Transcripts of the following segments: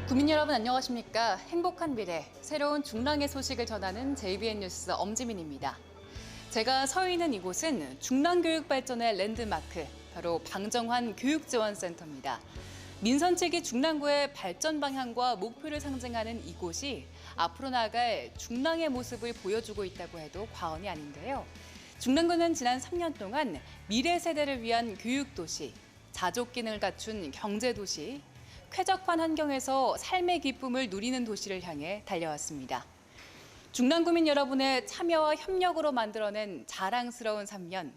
국민 여러분 안녕하십니까? 행복한 미래, 새로운 중랑의 소식을 전하는 JBN 뉴스 엄지민입니다. 제가 서 있는 이곳은 중랑 교육 발전의 랜드마크, 바로 방정환 교육지원센터입니다. 민선책이 중랑구의 발전 방향과 목표를 상징하는 이곳이 앞으로 나아갈 중랑의 모습을 보여주고 있다고 해도 과언이 아닌데요. 중랑구는 지난 3년 동안 미래 세대를 위한 교육도시, 자족 기능을 갖춘 경제도시, 쾌적한 환경에서 삶의 기쁨을 누리는 도시를 향해 달려왔습니다. 중랑구민 여러분의 참여와 협력으로 만들어낸 자랑스러운 3년,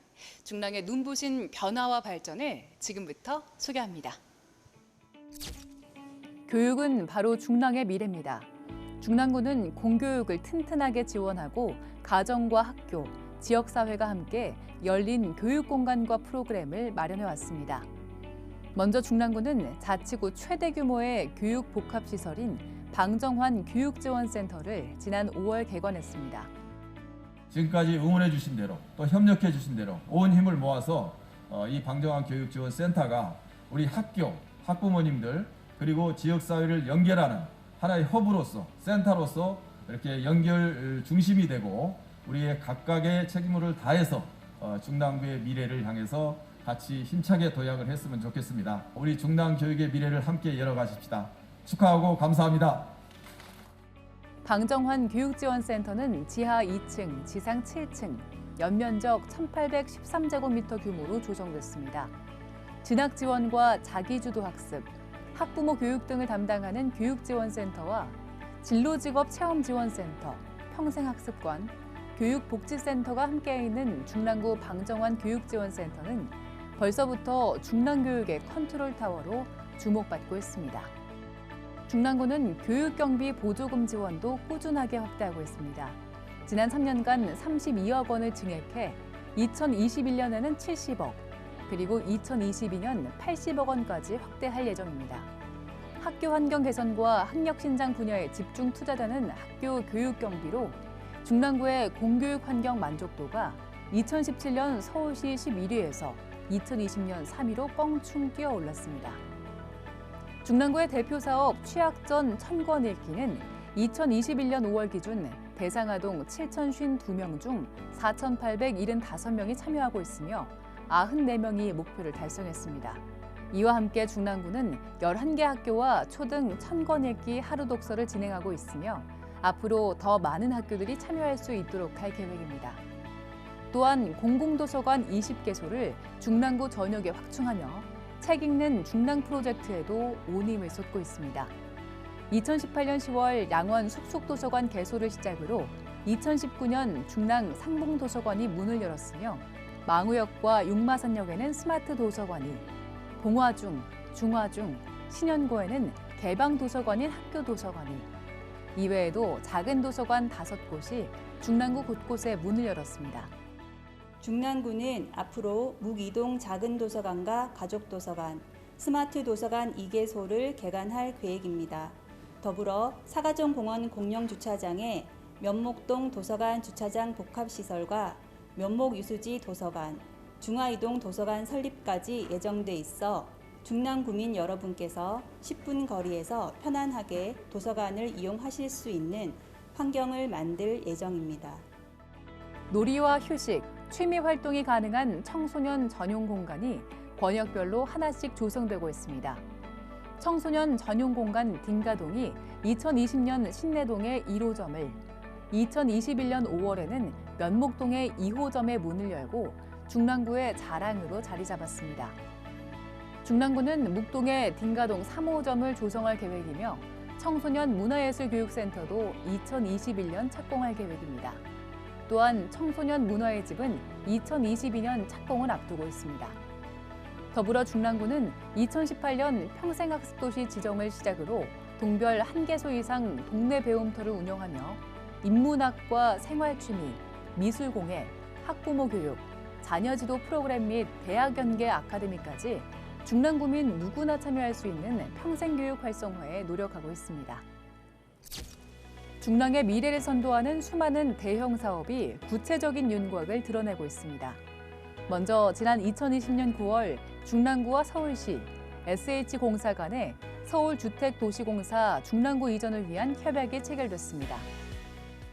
중랑의 눈부신 변화와 발전을 지금부터 소개합니다. 교육은 바로 중랑의 미래입니다. 중랑구는 공교육을 튼튼하게 지원하고 가정과 학교, 지역사회가 함께 열린 교육 공간과 프로그램을 마련해왔습니다. 먼저 중랑구는 자치구 최대 규모의 교육 복합시설인 방정환 교육지원센터를 지난 5월 개관했습니다. 지금까지 응원해 주신 대로 또 협력해 주신 대로 온 힘을 모아서 이 방정환 교육지원센터가 우리 학교, 학부모님들 그리고 지역사회를 연결하는 하나의 허브로서 센터로서 이렇게 연결 중심이 되고 우리의 각각의 책임을 다해서 중랑구의 미래를 향해서 같이 힘차게 도약을 했으면 좋겠습니다. 우리 중랑 교육의 미래를 함께 열어가십시다. 축하하고 감사합니다. 방정환 교육지원센터는 지하 2층, 지상 7층, 연면적 1,813제곱미터 규모로 조성됐습니다. 진학 지원과 자기주도 학습, 학부모 교육 등을 담당하는 교육지원센터와 진로직업 체험지원센터, 평생학습관, 교육복지센터가 함께 있는 중랑구 방정환 교육지원센터는 벌써부터 중랑교육의 컨트롤타워로 주목받고 있습니다. 중랑구는 교육경비 보조금 지원도 꾸준하게 확대하고 있습니다. 지난 3년간 32억 원을 증액해 2021년에는 70억, 그리고 2022년 80억 원까지 확대할 예정입니다. 학교 환경 개선과 학력 신장 분야에 집중 투자되는 학교 교육 경비로 중랑구의 공교육 환경 만족도가 2017년 서울시 11위에서 2020년 3위로 껑충 뛰어 올랐습니다. 중랑구의 대표 사업 취학전 천권 읽기는 2021년 5월 기준 대상아동 7,052명 중 4,875명이 참여하고 있으며 94명이 목표를 달성했습니다. 이와 함께 중랑구는 11개 학교와 초등 천권 읽기 하루 독서를 진행하고 있으며 앞으로 더 많은 학교들이 참여할 수 있도록 할 계획입니다. 또한 공공도서관 20개소를 중랑구 전역에 확충하며 책 읽는 중랑 프로젝트에도 온 힘을 쏟고 있습니다. 2018년 10월 양원 숲속도서관 개소를 시작으로 2019년 중랑 상봉도서관이 문을 열었으며 망우역과 육마산역에는 스마트 도서관이, 봉화중, 중화중, 신현고에는 개방 도서관인 학교 도서관이, 이외에도 작은 도서관 5곳이 중랑구 곳곳에 문을 열었습니다. 중랑구는 앞으로 묵이동 작은 도서관과 가족 도서관, 스마트 도서관 2개소를 개관할 계획입니다. 더불어 사가정 공원 공영 주차장에 면목동 도서관 주차장 복합시설과 면목 유수지 도서관, 중화이동 도서관 설립까지 예정돼 있어 중랑구민 여러분께서 10분 거리에서 편안하게 도서관을 이용하실 수 있는 환경을 만들 예정입니다. 놀이와 휴식, 취미 활동이 가능한 청소년 전용 공간이 권역별로 하나씩 조성되고 있습니다. 청소년 전용 공간 딩가동이 2020년 신내동의 1호점을, 2021년 5월에는 면목동의 2호점의 문을 열고 중랑구의 자랑으로 자리 잡았습니다. 중랑구는 묵동의 딩가동 3호점을 조성할 계획이며 청소년 문화예술교육센터도 2021년 착공할 계획입니다. 또한 청소년 문화의 집은 2022년 착공을 앞두고 있습니다. 더불어 중랑구는 2018년 평생학습도시 지정을 시작으로 동별 1개소 이상 동네 배움터를 운영하며 인문학과 생활취미, 미술공예, 학부모 교육, 자녀지도 프로그램 및 대학 연계 아카데미까지 중랑구민 누구나 참여할 수 있는 평생교육 활성화에 노력하고 있습니다. 중랑의 미래를 선도하는 수많은 대형 사업이 구체적인 윤곽을 드러내고 있습니다. 먼저 지난 2020년 9월 중랑구와 서울시, SH공사 간에 서울주택도시공사 중랑구 이전을 위한 협약이 체결됐습니다.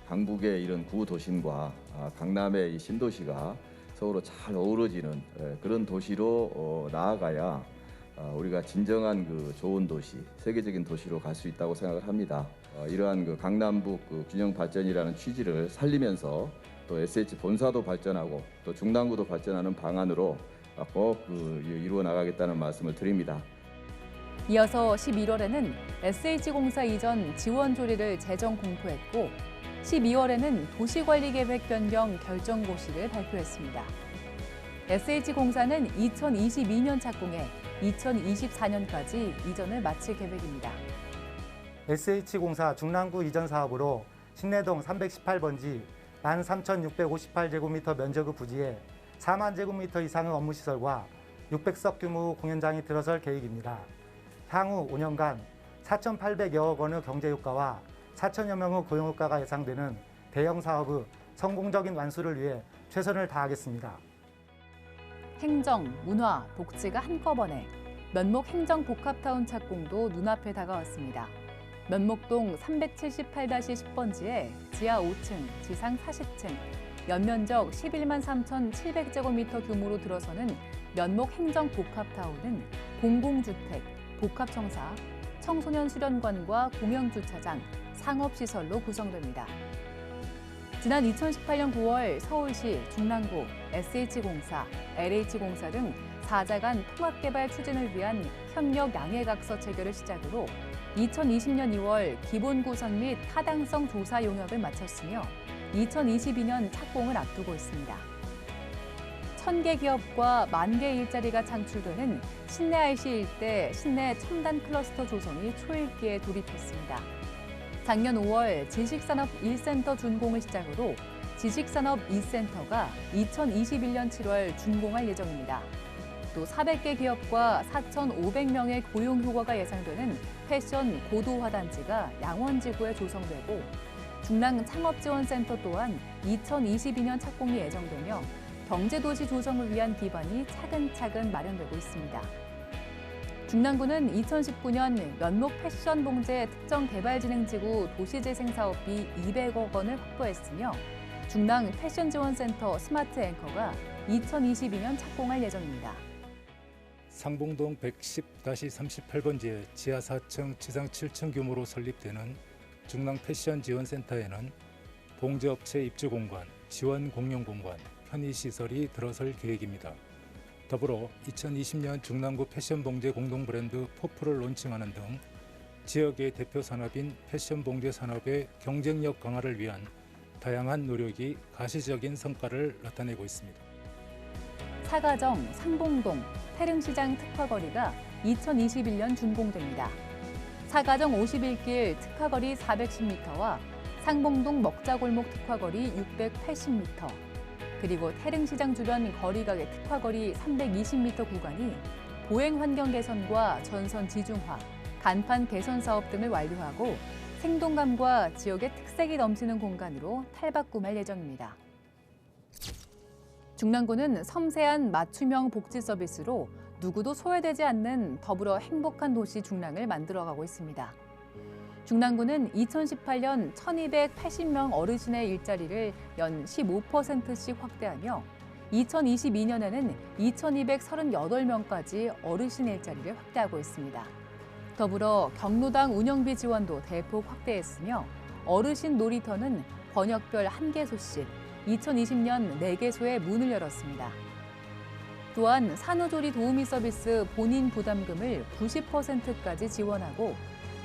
강북의 이런 구도심과 강남의 이 신도시가 서로 잘 어우러지는 그런 도시로 나아가야 우리가 진정한 그 좋은 도시, 세계적인 도시로 갈 수 있다고 생각을 합니다. 이러한 그 강남북 그 균형 발전이라는 취지를 살리면서 또 SH 본사도 발전하고 또 중랑구도 발전하는 방안으로 꼭 이루어 나가겠다는 말씀을 드립니다. 이어서 11월에는 SH공사 이전 지원 조례를 재정 공포했고 12월에는 도시관리계획 변경 결정고시를 발표했습니다. SH공사는 2022년 착공해 2024년까지 이전을 마칠 계획입니다. SH공사 중랑구 이전 사업으로 신내동 318번지 13,658제곱미터 면적의 부지에 4만 제곱미터 이상의 업무시설과 600석 규모 공연장이 들어설 계획입니다. 향후 5년간 4,800여억 원의 경제효과와 4천여 명의 고용효과가 예상되는 대형 사업의 성공적인 완수를 위해 최선을 다하겠습니다. 행정, 문화, 복지가 한꺼번에 면목 행정복합타운 착공도 눈앞에 다가왔습니다. 면목동 378-10번지에 지하 5층, 지상 40층, 연면적 11만 3,700제곱미터 규모로 들어서는 면목 행정복합타운은 공공주택, 복합청사, 청소년 수련관과 공영주차장, 상업시설로 구성됩니다. 지난 2018년 9월 서울시, 중랑구, SH공사, LH공사 등 4자 간 통합개발 추진을 위한 협력 양해각서 체결을 시작으로 2020년 2월 기본구성 및 타당성 조사 용역을 마쳤으며 2022년 착공을 앞두고 있습니다. 1,000개 기업과 10,000개 일자리가 창출되는 신내 IC 일대 신내 첨단 클러스터 조성이 초읽기에 돌입했습니다. 작년 5월 지식산업 1센터 준공을 시작으로 지식산업 2센터가 2021년 7월 준공할 예정입니다. 또 400개 기업과 4,500명의 고용 효과가 예상되는 패션 고도화단지가 양원지구에 조성되고 중랑 창업지원센터 또한 2022년 착공이 예정되며 경제도시 조성을 위한 기반이 차근차근 마련되고 있습니다. 중랑구는 2019년 면목 패션 봉제 특정개발진흥지구 도시재생사업비 200억 원을 확보했으며 중랑 패션지원센터 스마트 앵커가 2022년 착공할 예정입니다. 상봉동 110-38번지에 지하 4층, 지상 7층 규모로 설립되는 중랑 패션지원센터에는 봉제업체 입주공간, 지원공용공간, 편의시설이 들어설 계획입니다. 더불어 2020년 중랑구 패션봉제 공동브랜드 포프를 론칭하는 등 지역의 대표 산업인 패션봉제 산업의 경쟁력 강화를 위한 다양한 노력이 가시적인 성과를 나타내고 있습니다. 사가정, 상봉동, 태릉시장 특화거리가 2021년 준공됩니다. 사가정 51길 특화거리 410m와 상봉동 먹자골목 특화거리 680m, 그리고 태릉시장 주변 거리각의 특화거리 320m 구간이 보행 환경 개선과 전선 지중화, 간판 개선 사업 등을 완료하고 생동감과 지역의 특색이 넘치는 공간으로 탈바꿈할 예정입니다. 중랑구는 섬세한 맞춤형 복지 서비스로 누구도 소외되지 않는 더불어 행복한 도시 중랑을 만들어가고 있습니다. 중랑구는 2018년 1,280명 어르신의 일자리를 연 15%씩 확대하며 2022년에는 2,238명까지 어르신 일자리를 확대하고 있습니다. 더불어 경로당 운영비 지원도 대폭 확대했으며 어르신 놀이터는 번역별 1개소씩 2020년 4개소에 문을 열었습니다. 또한 산후조리 도우미 서비스 본인 부담금을 90%까지 지원하고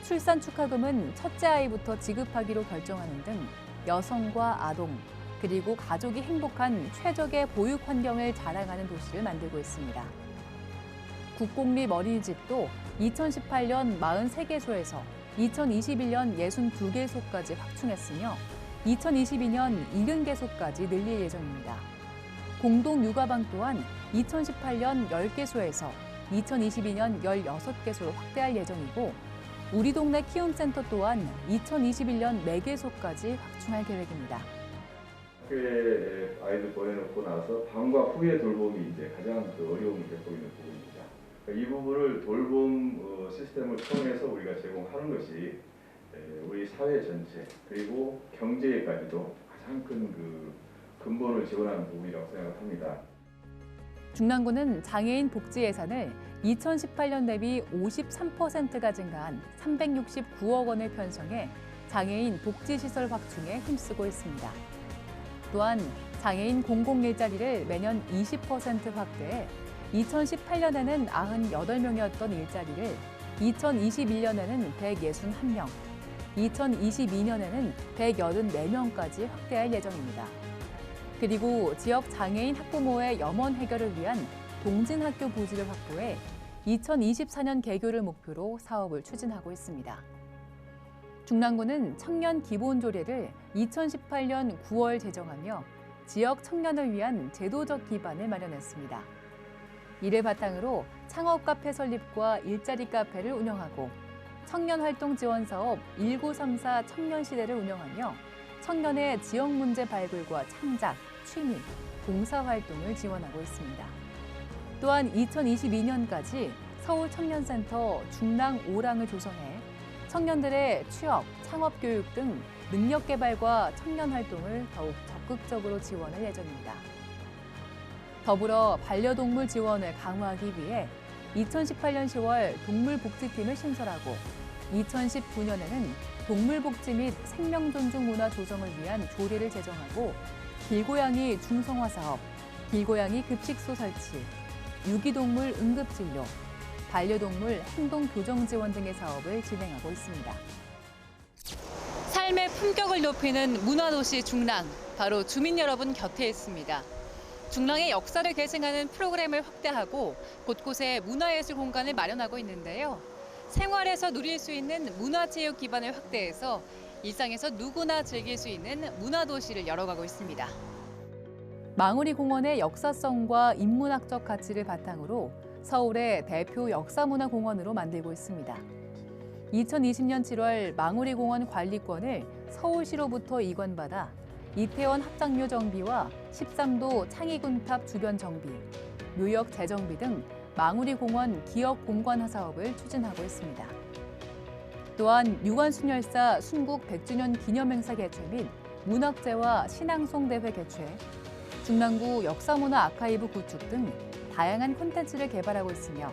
출산 축하금은 첫째 아이부터 지급하기로 결정하는 등 여성과 아동, 그리고 가족이 행복한 최적의 보육 환경을 자랑하는 도시를 만들고 있습니다. 국공립 어린이집도 2018년 43개소에서 2021년 62개소까지 확충했으며 2022년 70개소까지 늘릴 예정입니다. 공동육아방 또한 2018년 10개소에서 2022년 16개소로 확대할 예정이고 우리 동네 키움센터 또한 2021년 4개소까지 확충할 계획입니다. 학교에 아이들 보내놓고 나서 방과 후의 돌봄이 이제 가장 어려움을 겪고 있는 부분입니다. 이 부분을 돌봄 시스템을 통해서 우리가 제공하는 것이 우리 사회 전체 그리고 경제에까지도 가장 큰 근본을 지원하는 부분이라고 생각합니다. 중랑구는 장애인 복지 예산을 2018년 대비 53%가 증가한 369억 원을 편성해 장애인 복지시설 확충에 힘쓰고 있습니다. 또한 장애인 공공 일자리를 매년 20% 확대해 2018년에는 98명이었던 일자리를 2021년에는 161명, 2022년에는 184명까지 확대할 예정입니다. 그리고 지역 장애인 학부모의 염원 해결을 위한 동진학교 부지를 확보해 2024년 개교를 목표로 사업을 추진하고 있습니다. 중랑구는 청년 기본조례를 2018년 9월 제정하며 지역 청년을 위한 제도적 기반을 마련했습니다. 이를 바탕으로 창업 카페 설립과 일자리 카페를 운영하고 청년활동 지원 사업 1934 청년시대를 운영하며 청년의 지역 문제 발굴과 창작, 취미, 봉사활동을 지원하고 있습니다. 또한 2022년까지 서울청년센터 중랑 5랑을 조성해 청년들의 취업, 창업 교육 등 능력 개발과 청년 활동을 더욱 적극적으로 지원할 예정입니다. 더불어 반려동물 지원을 강화하기 위해 2018년 10월 동물복지팀을 신설하고 2019년에는 동물복지 및 생명존중 문화 조성을 위한 조례를 제정하고 길고양이 중성화 사업, 길고양이 급식소 설치, 유기동물 응급진료, 반려동물 행동교정 지원 등의 사업을 진행하고 있습니다. 삶의 품격을 높이는 문화도시 중랑, 바로 주민 여러분 곁에 있습니다. 중랑의 역사를 계승하는 프로그램을 확대하고 곳곳에 문화예술 공간을 마련하고 있는데요. 생활에서 누릴 수 있는 문화체육 기반을 확대해서 일상에서 누구나 즐길 수 있는 문화도시를 열어가고 있습니다. 망우리 공원의 역사성과 인문학적 가치를 바탕으로 서울의 대표 역사문화공원으로 만들고 있습니다. 2020년 7월 망우리 공원 관리권을 서울시로부터 이관받아 이태원 합작묘 정비와 13도 창의군탑 주변 정비, 묘역 재정비 등 망우리 공원 기업 공간화 사업을 추진하고 있습니다. 또한 유관순열사 순국 100주년 기념행사 개최 및 문학제와 신앙송 대회 개최, 중랑구 역사문화 아카이브 구축 등 다양한 콘텐츠를 개발하고 있으며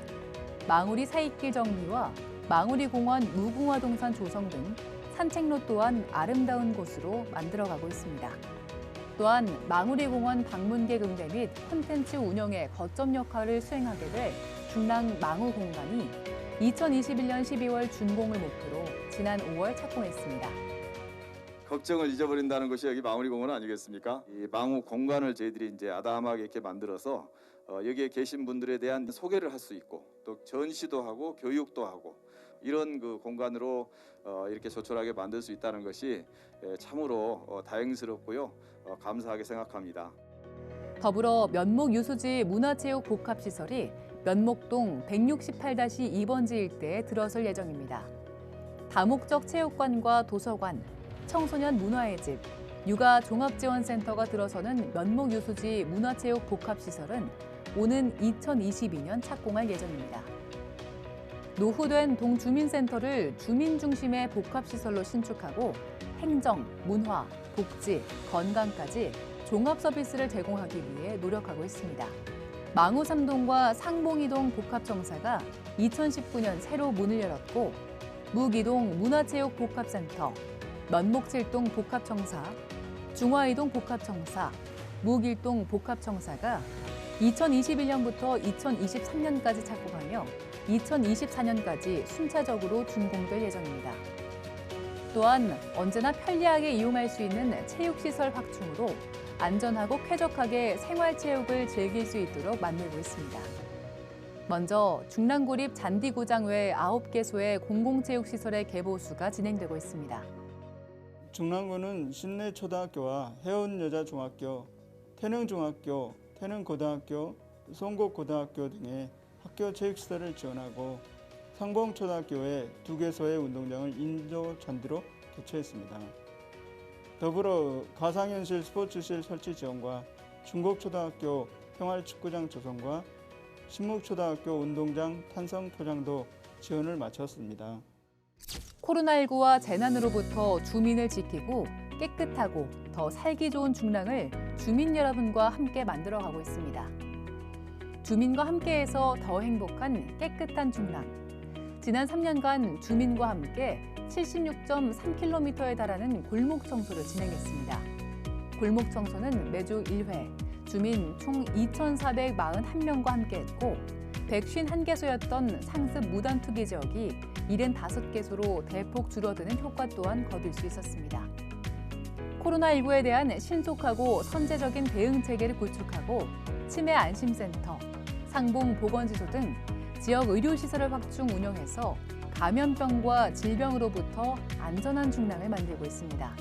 망우리 사익길 정비와 망우리 공원 무궁화 동산 조성 등 산책로 또한 아름다운 곳으로 만들어가고 있습니다. 또한 망우리 공원 방문객 응대 및 콘텐츠 운영의 거점 역할을 수행하게 될 중랑 망우 공간이 2021년 12월 준공을 목표로 지난 5월 착공했습니다. 걱정을 잊어버린다는 것이 여기 망우리 공원 아니겠습니까? 이 망우 공간을 저희들이 이제 아담하게 이렇게 만들어서 여기에 계신 분들에 대한 소개를 할 수 있고 또 전시도 하고 교육도 하고 이런 공간으로 이렇게 조촐하게 만들 수 있다는 것이 참으로 다행스럽고요. 감사하게 생각합니다. 더불어 면목 유수지 문화체육 복합시설이 면목동 168-2번지 일대에 들어설 예정입니다. 다목적 체육관과 도서관, 청소년 문화의 집, 육아 종합지원센터가 들어서는 면목 유수지 문화체육 복합시설은 오는 2022년 착공할 예정입니다. 노후된 동주민센터를 주민 중심의 복합시설로 신축하고 행정, 문화, 복지, 건강까지 종합 서비스를 제공하기 위해 노력하고 있습니다. 망우 3동과 상봉이동 복합청사가 2019년 새로 문을 열었고 묵이동 문화체육 복합센터, 면목 7동 복합청사, 중화이동 복합청사, 묵일동 복합청사가 2021년부터 2023년까지 착공하며 2024년까지 순차적으로 준공될 예정입니다. 또한 언제나 편리하게 이용할 수 있는 체육시설 확충으로 안전하고 쾌적하게 생활체육을 즐길 수 있도록 만들고 있습니다. 먼저 중랑구립 잔디구장 외 9개소의 공공체육시설의 개보수가 진행되고 있습니다. 중랑구는 신내초등학교와 해운여자중학교, 태능중학교, 태능고등학교, 송곡고등학교 등의 학교 체육시설을 지원하고 상봉초등학교에 2개소의 운동장을 인조 잔디로 교체했습니다. 더불어 가상현실 스포츠실 설치 지원과 중곡초등학교 생활축구장 조성과 신목초등학교 운동장 탄성 포장도 지원을 마쳤습니다. 코로나19와 재난으로부터 주민을 지키고 깨끗하고 더 살기 좋은 중랑을 주민 여러분과 함께 만들어가고 있습니다. 주민과 함께해서 더 행복한 깨끗한 중랑. 지난 3년간 주민과 함께 76.3km에 달하는 골목 청소를 진행했습니다. 골목 청소는 매주 1회, 주민 총 2,441명과 함께했고 151개소였던 상습 무단 투기 지역이 75개소로 대폭 줄어드는 효과 또한 거둘 수 있었습니다. 코로나19에 대한 신속하고 선제적인 대응 체계를 구축하고 치매 안심센터, 상봉 보건지소 등 지역 의료시설을 확충 운영해서 감염병과 질병으로부터 안전한 중랑을 만들고 있습니다.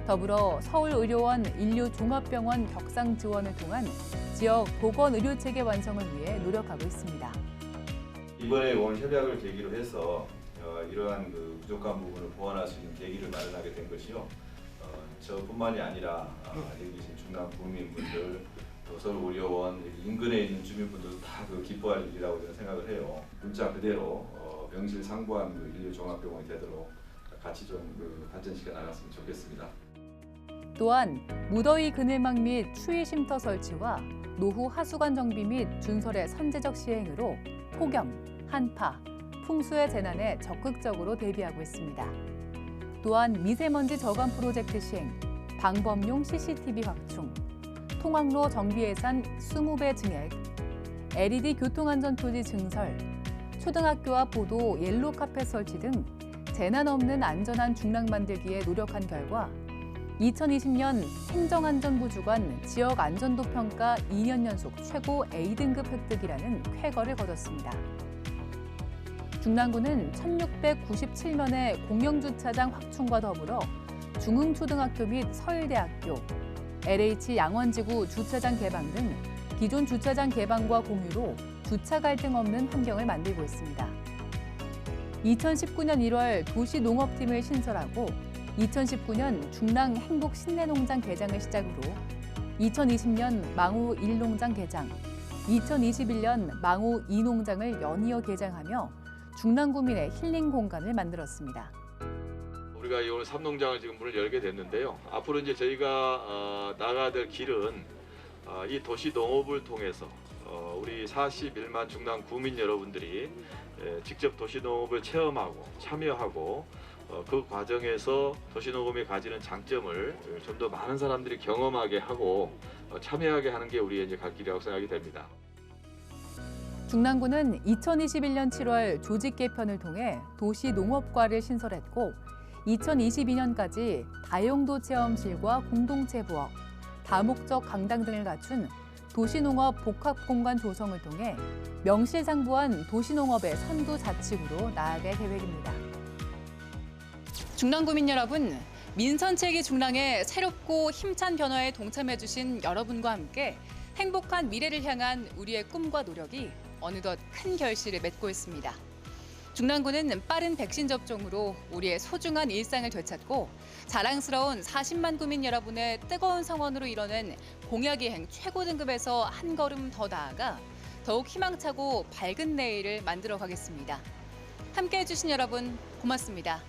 더불어 서울의료원 인류종합병원 격상 지원을 통한 지역 보건의료체계 완성을 위해 노력하고 있습니다. 이번에 온 협약을 계기로 해서 이러한 부족한 부분을 보완할 수 있는 계기를 마련하게 된 것이요. 저뿐만이 아니라 여기 계신 중랑 국민분들, 또 서울의료원 인근에 있는 주민분들도 다 기뻐할 일이라고 저는 생각을 해요. 문자 그대로 명실상부한 인류종합병원이 되도록 같이 좀 발전시켜 나갔으면 좋겠습니다. 또한 무더위 그늘막 및 추위 쉼터 설치와 노후 하수관 정비 및 준설의 선제적 시행으로 폭염, 한파, 풍수의 재난에 적극적으로 대비하고 있습니다. 또한 미세먼지 저감 프로젝트 시행, 방범용 CCTV 확충, 통학로 정비 예산 20배 증액, LED 교통안전표지 증설, 초등학교 앞 보도 옐로 카펫 설치 등 재난 없는 안전한 중랑 만들기에 노력한 결과 2020년 행정안전부 주관 지역 안전도 평가 2년 연속 최고 A등급 획득이라는 쾌거를 거뒀습니다. 중랑구는 1697면의 공영주차장 확충과 더불어 중흥초등학교 및 서울대학교, LH 양원지구 주차장 개방 등 기존 주차장 개방과 공유로 주차 갈등 없는 환경을 만들고 있습니다. 2019년 1월 도시농업팀을 신설하고 2019년 중랑 행복 신내농장 개장을 시작으로 2020년 망우 1농장 개장, 2021년 망우 2농장을 연이어 개장하며 중랑구민의 힐링 공간을 만들었습니다. 우리가 오늘 3농장을 지금 문을 열게 됐는데요. 앞으로 이제 저희가 나가야 될 길은 이 도시 농업을 통해서 우리 41만 중랑 구민 여러분들이 직접 도시 농업을 체험하고 참여하고 그 과정에서 도시 농업이 가지는 장점을 좀 더 많은 사람들이 경험하게 하고 참여하게 하는 게 우리의 이제 갈 길이라고 생각이 됩니다. 중랑구는 2021년 7월 조직 개편을 통해 도시 농업과를 신설했고 2022년까지 다용도 체험실과 공동체 부엌, 다목적 강당 등을 갖춘 도시농업 복합공간 조성을 통해 명실상부한 도시농업의 선두 자치구로 나아갈 계획입니다. 중랑구민 여러분, 민선체계 중랑의 새롭고 힘찬 변화에 동참해주신 여러분과 함께 행복한 미래를 향한 우리의 꿈과 노력이 어느덧 큰 결실을 맺고 있습니다. 중랑구는 빠른 백신 접종으로 우리의 소중한 일상을 되찾고 자랑스러운 40만 구민 여러분의 뜨거운 성원으로 이뤄낸 공약이행 최고 등급에서 한 걸음 더 나아가 더욱 희망차고 밝은 내일을 만들어 가겠습니다. 함께해 주신 여러분 고맙습니다.